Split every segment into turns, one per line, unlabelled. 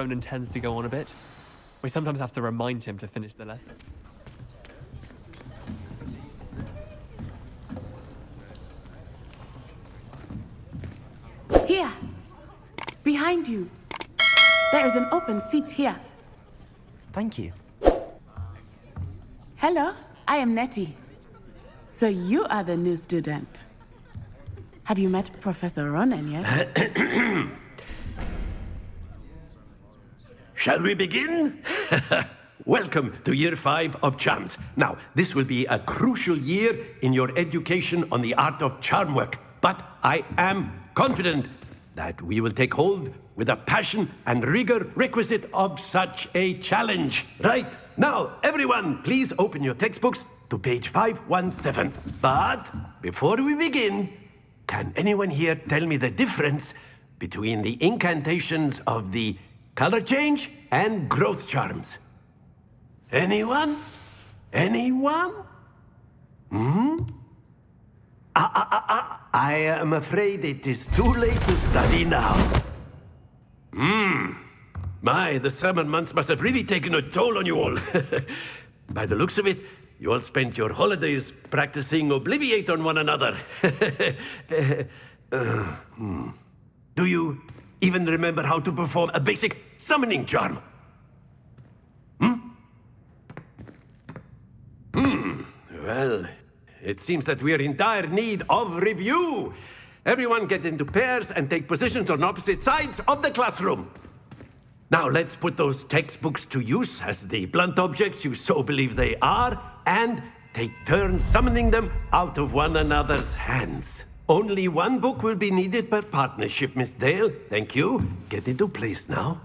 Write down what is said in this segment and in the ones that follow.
Ronen tends to go on a bit. We sometimes have to remind him to finish the lesson.
Here! Behind you! There is an open seat here.
Thank you.
Hello, I am Nettie. So you are the new student. Have you met Professor Ronen yet?
Shall we begin? Welcome to Year 5 of Charms. Now, this will be a crucial year in your education on the art of charm work. But I am confident that we will take hold with the passion and rigor requisite of such a challenge. Right, now, everyone, please open your textbooks to page 517. But before we begin, can anyone here tell me the difference between the incantations of the color change and growth charms? Anyone? Anyone? I am afraid it is too late to study now. My, the summer months must have really taken a toll on you all. By the looks of it, you all spent your holidays practicing Obliviate on one another. Do you even remember how to perform a basic summoning charm? Well, it seems that we are in dire need of review. Everyone get into pairs and take positions on opposite sides of the classroom. Now let's put those textbooks to use as the blunt objects you so believe they are, and take turns summoning them out of one another's hands. Only one book will be needed per partnership, Miss Dale. Thank you. Get into place now.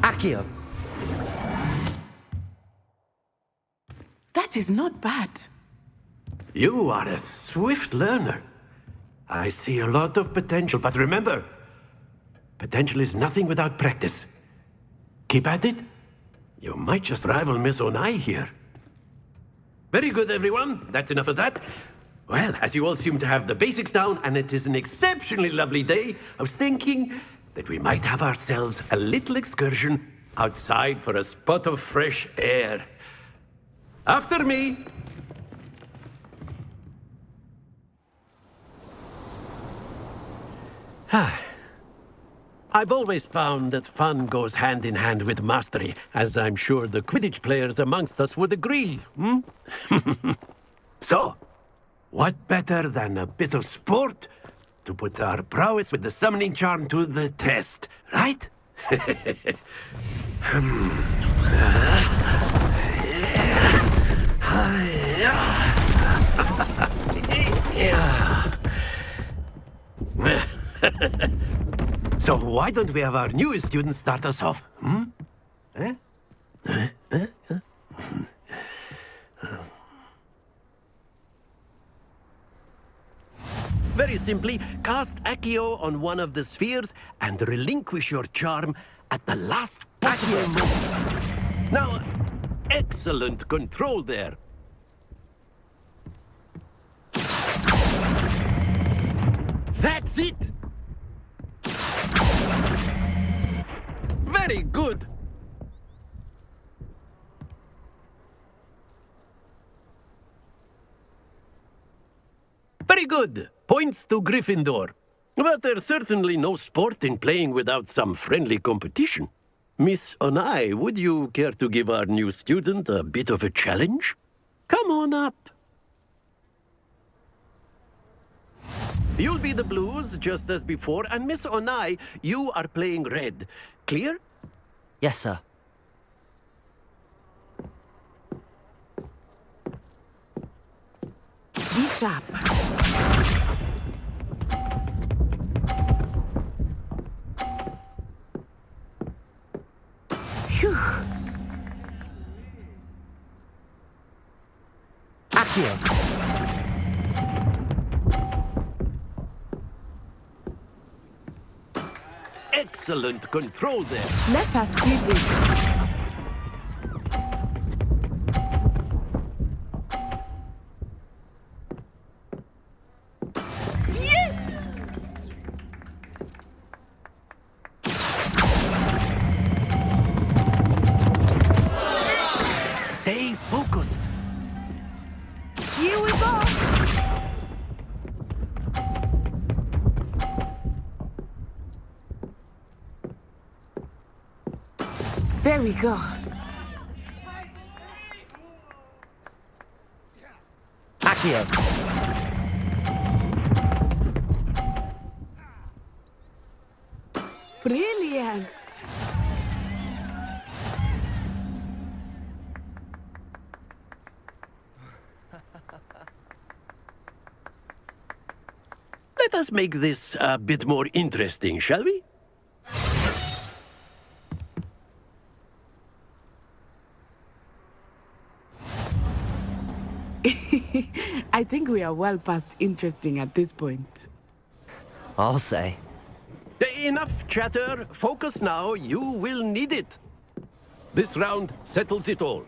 Accio.
That is not bad.
You are a swift learner. I see a lot of potential, but remember, potential is nothing without practice. Keep at it. You might just rival Miss Onai here. Very good, everyone. That's enough of that. Well, as you all seem to have the basics down, and it is an exceptionally lovely day, I was thinking that we might have ourselves a little excursion outside for a spot of fresh air. After me. I've always found that fun goes hand in hand with mastery, as I'm sure the Quidditch players amongst us would agree. So, what better than a bit of sport to put our prowess with the summoning charm to the test, right? So why don't we have our newest student start us off? Very simply, cast Accio on one of the spheres and relinquish your charm at the last possible moment. Now, excellent control there. That's it! Very good! Very good! Points to Gryffindor. But there's certainly no sport in playing without some friendly competition. Miss Onai, would you care to give our new student a bit of a challenge? Come on up. You'll be the blues, just as before, and Miss Onai, you are playing red. Clear?
Yes, sir.
Be sharp. Phew.
Accio.
excellent control there.
Let us see this. Yes!
Stay focused.
Here we go. There we go.
Accio.
Brilliant.
Let us make this a bit more interesting, shall we?
I think we are well past interesting at this point.
I'll say.
Enough chatter. Focus now. You will need it. This round settles it all.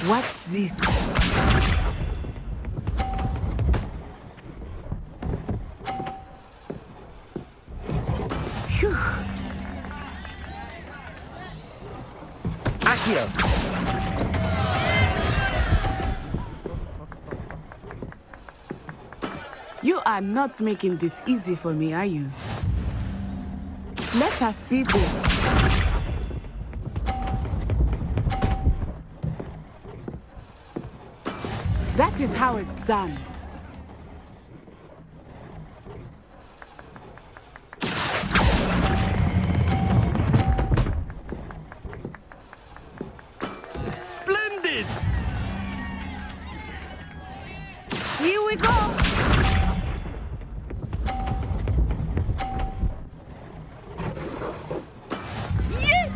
Watch this. Phew.
Accio.
You are not making this easy for me, are you? Let us see this. That is how it's done.
Splendid!
Here we go. Yes!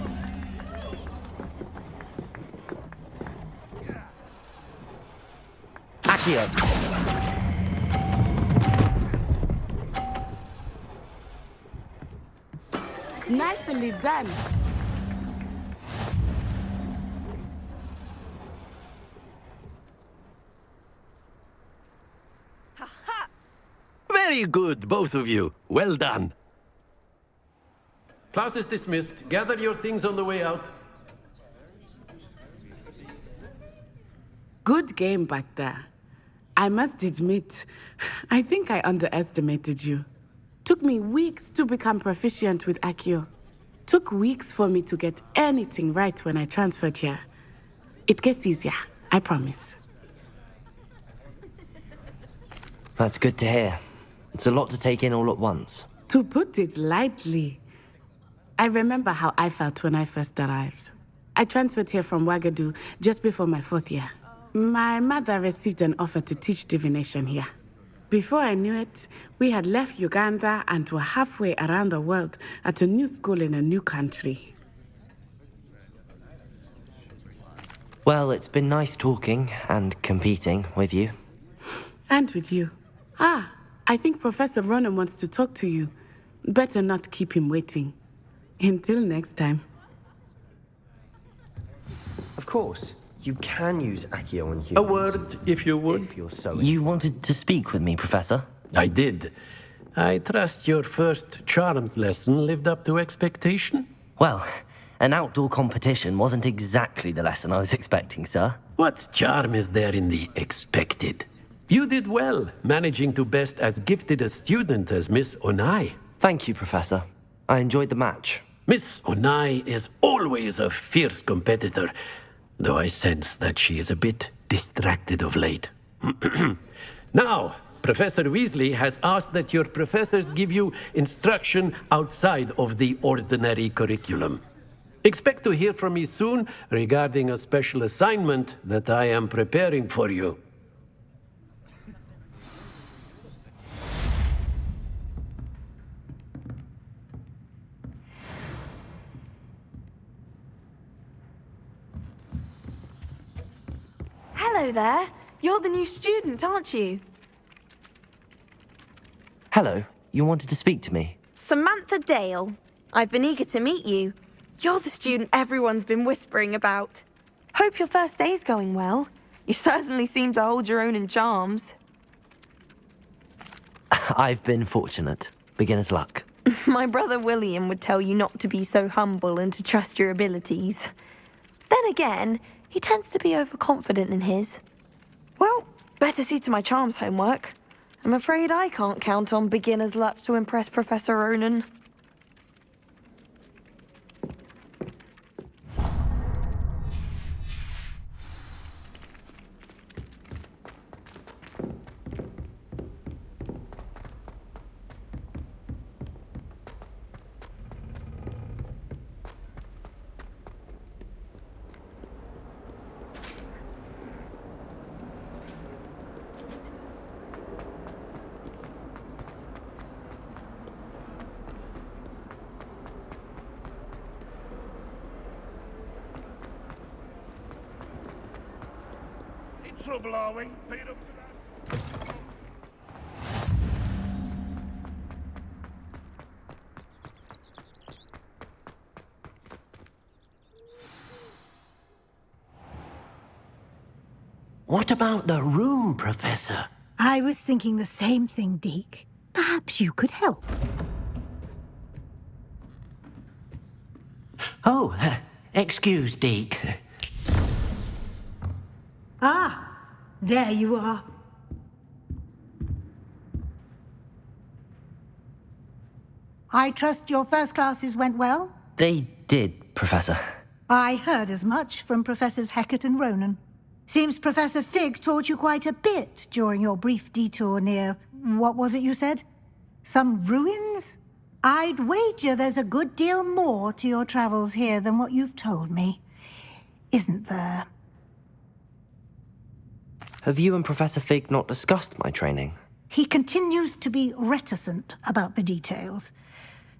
Accio.
Nicely done.
Very good, both of you. Well done. Class is dismissed. Gather your things on the way out.
Good game back there. I must admit, I think I underestimated you. Took me weeks to become proficient with Accio. Took weeks for me to get anything right when I transferred here. It gets easier, I promise.
That's good to hear. It's a lot to take in all at once.
To put it lightly, I remember how I felt when I first arrived. I transferred here from Ouagadougou just before my 4th year. My mother received an offer to teach divination here. Before I knew it, we had left Uganda and were halfway around the world at a new school in a new country.
Well, it's been nice talking and competing with you.
And with you. I think Professor Ronen wants to talk to you. Better not keep him waiting. Until next time.
Of course, you can use Accio on humans.
A word, if you would.
If you're so
You wanted to speak with me, Professor?
I did. I trust your first charms lesson lived up to expectation?
Well, an outdoor competition wasn't exactly the lesson I was expecting, sir.
What charm is there in the expected? You did well, managing to best as gifted a student as Miss Onai.
Thank you, Professor. I enjoyed the match.
Miss Onai is always a fierce competitor, though I sense that she is a bit distracted of late. Now, Professor Weasley has asked that your professors give you instruction outside of the ordinary curriculum. Expect to hear from me soon regarding a special assignment that I am preparing for you.
Hello there. You're the new student, aren't you?
Hello, you wanted to speak to me?
Samantha Dale. I've been eager to meet you. You're the student everyone's been whispering about. Hope your first day's going well. You certainly seem to hold your own in charms.
I've been fortunate. Beginner's luck.
My brother William would tell you not to be so humble and to trust your abilities. Then again, he tends to be overconfident in his. Well, better see to my charms homework. I'm afraid I can't count on beginner's luck to impress Professor Ronen.
Trouble, are we? Beat up to that.
What about the room, Professor?
I was thinking the same thing, Deke. Perhaps you could help.
Oh, excuse, Deke.
Ah, there you are. I trust your first classes went well?
They did, Professor.
I heard as much from Professors Hecat and Ronen. Seems Professor Fig taught you quite a bit during your brief detour near... what was it you said? Some ruins? I'd wager there's a good deal more to your travels here than what you've told me. Isn't there?
Have you and Professor Fig not discussed my training?
He continues to be reticent about the details,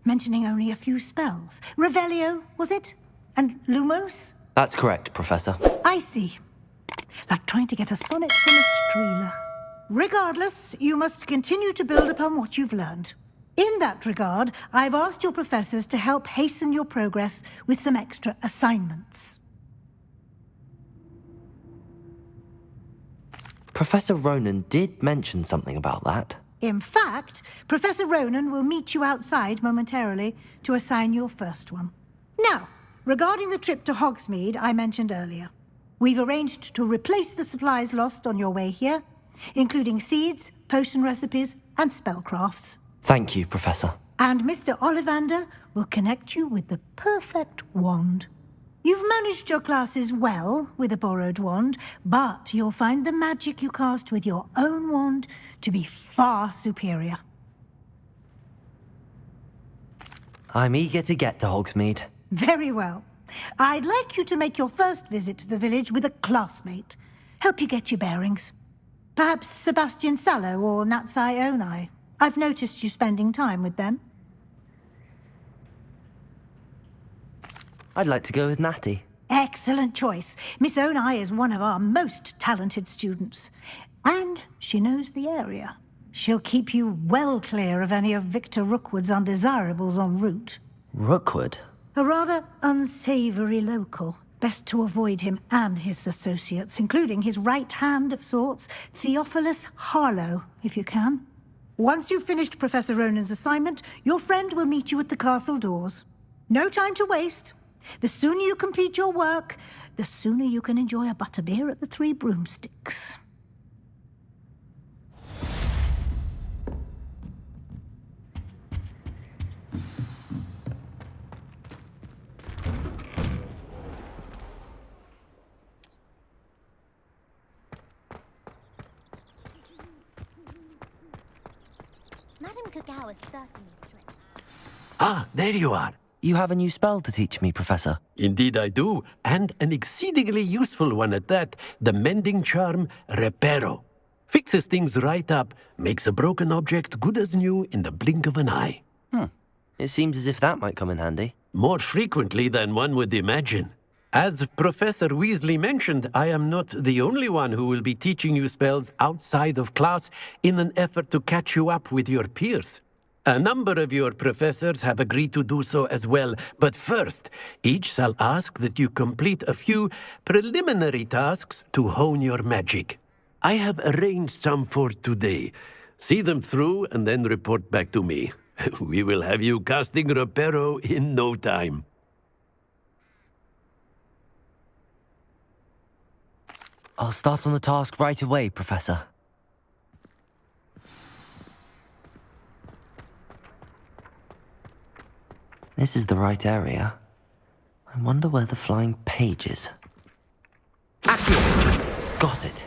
mentioning only a few spells. Revelio, was it? And Lumos?
That's correct, Professor.
I see. Like trying to get a sonnet from a streeler. Regardless, you must continue to build upon what you've learned. In that regard, I've asked your professors to help hasten your progress with some extra assignments.
Professor Ronen did mention something about that.
In fact, Professor Ronen will meet you outside momentarily to assign your first one. Now, regarding the trip to Hogsmeade I mentioned earlier, we've arranged to replace the supplies lost on your way here, including seeds, potion recipes, and spellcrafts.
Thank you, Professor.
And Mr. Ollivander will connect you with the perfect wand. You've managed your classes well with a borrowed wand, but you'll find the magic you cast with your own wand to be far superior.
I'm eager to get to Hogsmeade.
Very well. I'd like you to make your first visit to the village with a classmate. Help you get your bearings. Perhaps Sebastian Sallow or Natsai Onai. I've noticed you spending time with them.
I'd like to go with Natty.
Excellent choice. Miss Onai is one of our most talented students. And she knows the area. She'll keep you well clear of any of Victor Rookwood's undesirables en route.
Rookwood?
A rather unsavory local. Best to avoid him and his associates, including his right hand of sorts, Theophilus Harlow, if you can. Once you've finished Professor Ronen's assignment, your friend will meet you at the castle doors. No time to waste. The sooner you complete your work, the sooner you can enjoy a butterbeer at the Three Broomsticks.
Madame Cacao is certainly a threat.
Ah, there you are.
You have a new spell to teach me, Professor.
Indeed I do, and an exceedingly useful one at that, the mending charm Reparo. Fixes things right up, makes a broken object good as new in the blink of an eye.
It seems as if that might come in handy.
More frequently than one would imagine. As Professor Weasley mentioned, I am not the only one who will be teaching you spells outside of class in an effort to catch you up with your peers. A number of your professors have agreed to do so as well, but first, each shall ask that you complete a few preliminary tasks to hone your magic. I have arranged some for today. See them through and then report back to me. We will have you casting Reparo in no time.
I'll start on the task right away, Professor. This is the right area. I wonder where the flying page is. Accio! Got it.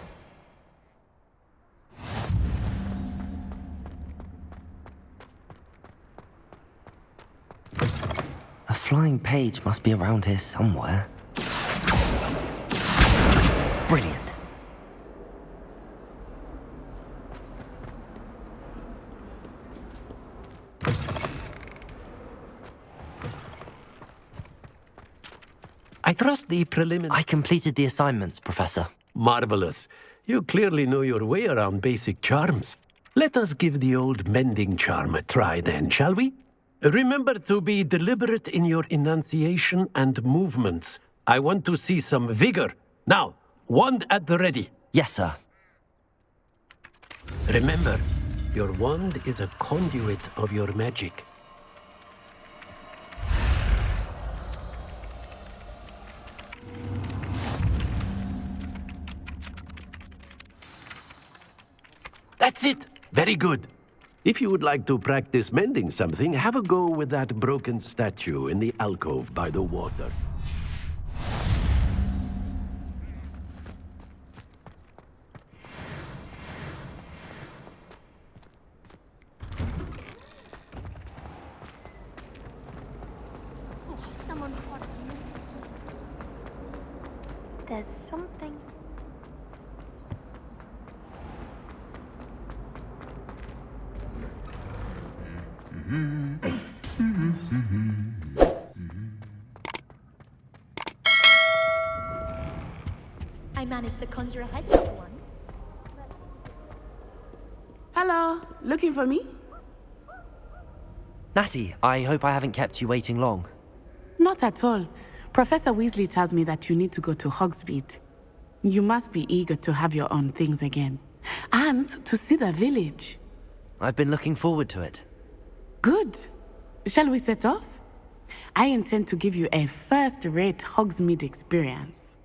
A flying page must be around here somewhere. Brilliant.
I trust the preliminary...
I completed the assignments, Professor.
Marvelous. You clearly know your way around basic charms. Let us give the old mending charm a try then, shall we? Remember to be deliberate in your enunciation and movements. I want to see some vigor. Now, wand at the ready.
Yes, sir.
Remember, your wand is a conduit of your magic. That's it! Very good. If you would like to practice mending something, have a go with that broken statue in the alcove by the water.
Oh, someone caught me.
There's something.
I managed to conjure a hedgehog one.
Hello, looking for me?
Natty, I hope I haven't kept you waiting long.
Not at all. Professor Weasley tells me that you need to go to Hogsmeade. You must be eager to have your own things again. And to see the village.
I've been looking forward to it.
Good. Shall we set off? I intend to give you a first-rate Hogsmeade experience.